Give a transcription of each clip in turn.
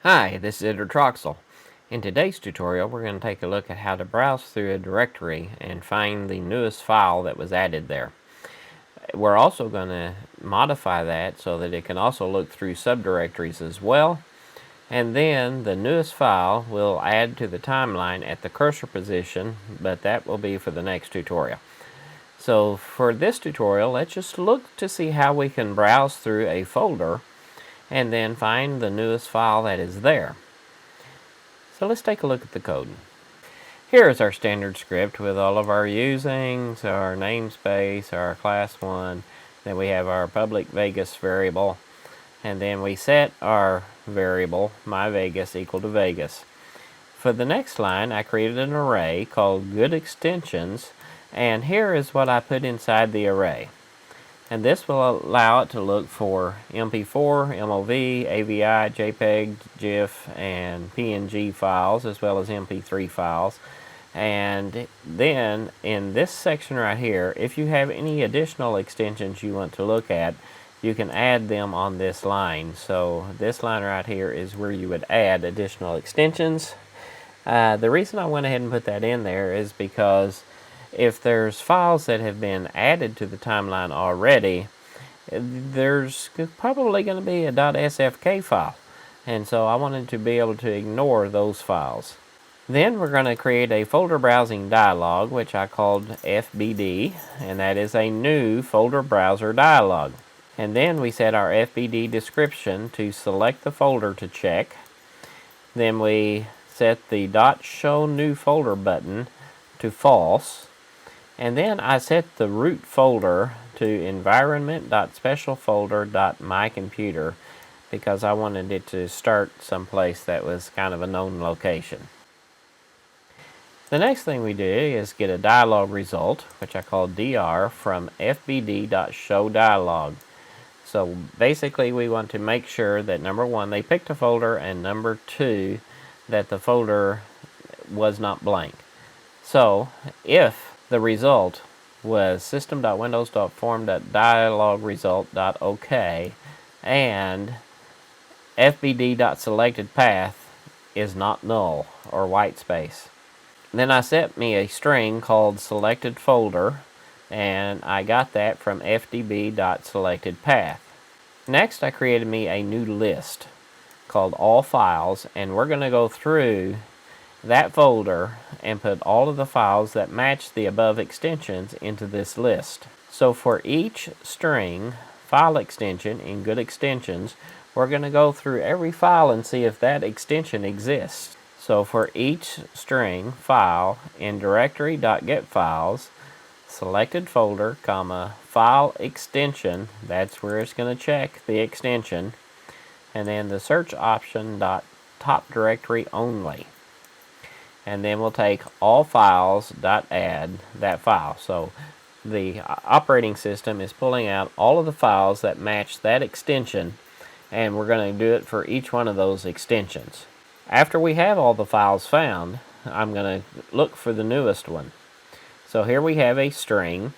Hi, this is Troxel. In today's tutorial, we're going to take a look at how to browse through a directory and find the newest file that was added there. We're also going to modify that so that it can also look through subdirectories as well. And then the newest file will add to the timeline at the cursor position, but that will be for the next tutorial. So for this tutorial, let's just look to see how we can browse through a folder and then find the newest file that is there. So let's take a look at the code. Here is our standard script with all of our usings, our namespace, our class 1, then we have our public Vegas variable, and then we set our variable myVegas equal to Vegas. For the next line, I created an array called good extensions, and here is what I put inside the array. And this will allow it to look for MP4, MOV, AVI, JPEG, GIF, and PNG files, as well as MP3 files. And then in this section right here, if you have any additional extensions you want to look at, you can add them on this line. So this line right here is where you would add additional extensions. The reason I went ahead and put that in there is because if there's files that have been added to the timeline already, there's probably going to be a .sfk file, and so I wanted to be able to ignore those files. Then we're going to create a folder browsing dialog, which I called FBD, and that is a new folder browser dialog. And then we set our FBD description to select the folder to check. Then we set the .show new folder button to false. And then I set the root folder to environment.specialfolder.mycomputer because I wanted it to start someplace that was kind of a known location. The next thing we do is get a dialog result, which I call dr, from fbd.showDialog. So basically we want to make sure that number one, they picked a folder, and number two, that the folder was not blank. So if the result was system.windows.form.dialogresult.ok and fbd.selectedPath is not null or white space. Then I set me a string called selected folder, and I got that from fdb.selectedPath. Next, I created me a new list called all files, and we're going to go through that folder and put all of the files that match the above extensions into this list. So for each string file extension in good extensions, we're going to go through every file and see if that extension exists. So for each string file in directory.getFiles, selected folder, comma, file extension, that's where it's going to check the extension, and then the search option top directory only. And then we'll take all files.add that file. So the operating system is pulling out all of the files that match that extension, and we're going to do it for each one of those extensions. After we have all the files found, I'm going to look for the newest one. So here we have a string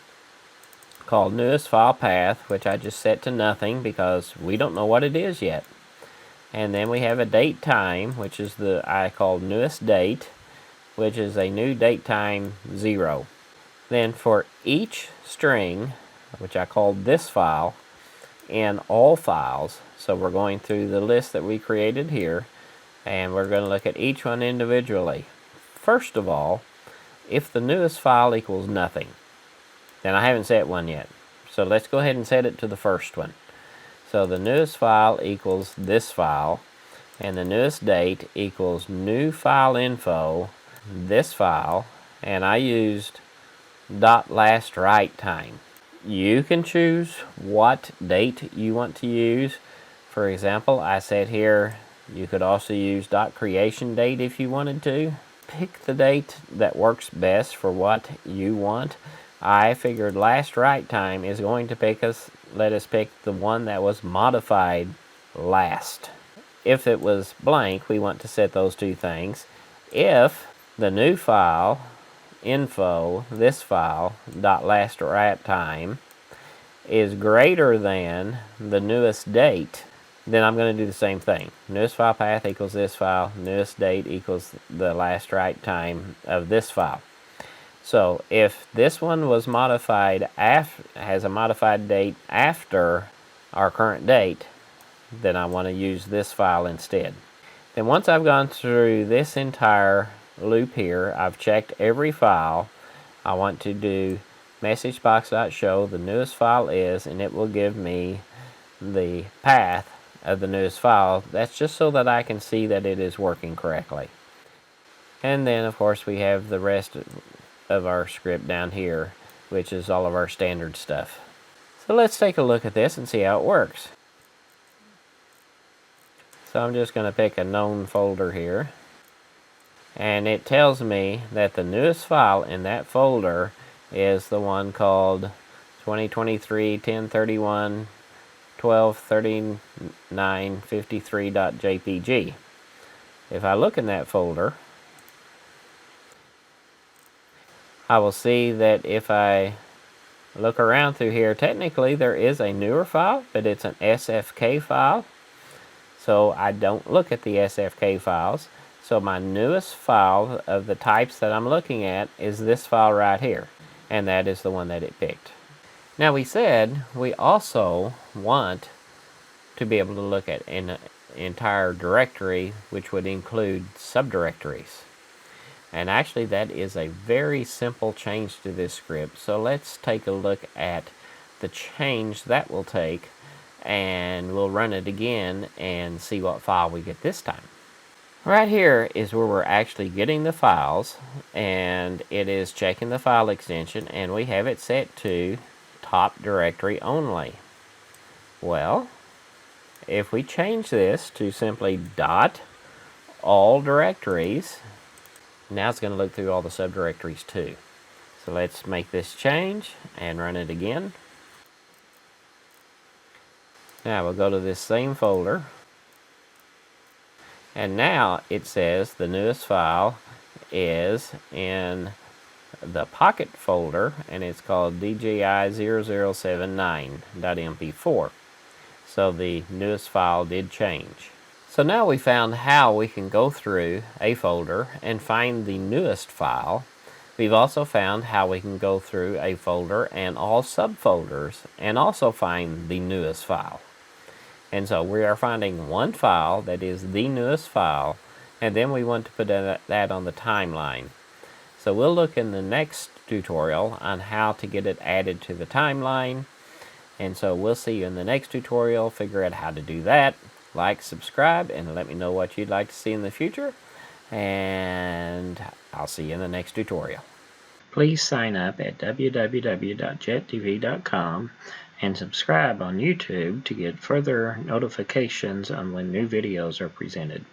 called newest file path, which I just set to nothing because we don't know what it is yet. And then we have a date time, which is I called newest date, which is a new date time 0. Then for each string, which I called this file, in all files, so we're going through the list that we created here, and we're going to look at each one individually. First of all, if the newest file equals nothing, then I haven't set one yet. So let's go ahead and set it to the first one. So the newest file equals this file, and the newest date equals new file info, this file, and I used last write time. You can choose what date you want to use. For example, I said here you could also use creation date if you wanted to. Pick the date that works best for what you want. I figured last write time is going to let us pick the one that was modified last. If it was blank, we want to set those two things. If the new file, info, this file, .last write time, is greater than the newest date, then I'm going to do the same thing. Newest file path equals this file, newest date equals the last write time of this file. So if this one was modified, has a modified date after our current date, then I want to use this file instead. Then once I've gone through this entire loop here, I've checked every file. I want to do messagebox.show the newest file is, and it will give me the path of the newest file. That's just so that I can see that it is working correctly. And then of course we have the rest of our script down here, which is all of our standard stuff. So let's take a look at this and see how it works. So I'm just going to pick a known folder here, and it tells me that the newest file in that folder is the one called 2023-1031-1239-53.jpg. If I look in that folder, I will see that if I look around through here, technically there is a newer file, but it's an SFK file. So I don't look at the SFK files. So my newest file of the types that I'm looking at is this file right here. And that is the one that it picked. Now we said we also want to be able to look at an entire directory, which would include subdirectories. And actually that is a very simple change to this script. So let's take a look at the change that will take, and we'll run it again and see what file we get this time. Right here is where we're actually getting the files, and it is checking the file extension, and we have it set to top directory only. Well, if we change this to simply .all directories, now it's going to look through all the subdirectories too. So let's make this change and run it again. Now we'll go to this same folder, and now it says the newest file is in the pocket folder, and it's called DJI0079.mp4. So the newest file did change. So now we found how we can go through a folder and find the newest file. We've also found how we can go through a folder and all subfolders and also find the newest file. And so we are finding one file that is the newest file, and then we want to put that on the timeline. So we'll look in the next tutorial on how to get it added to the timeline. And so we'll see you in the next tutorial, figure out how to do that. Like, subscribe, and let me know what you'd like to see in the future. And I'll see you in the next tutorial. Please sign up at www.jettv.com and subscribe on YouTube to get further notifications on when new videos are presented.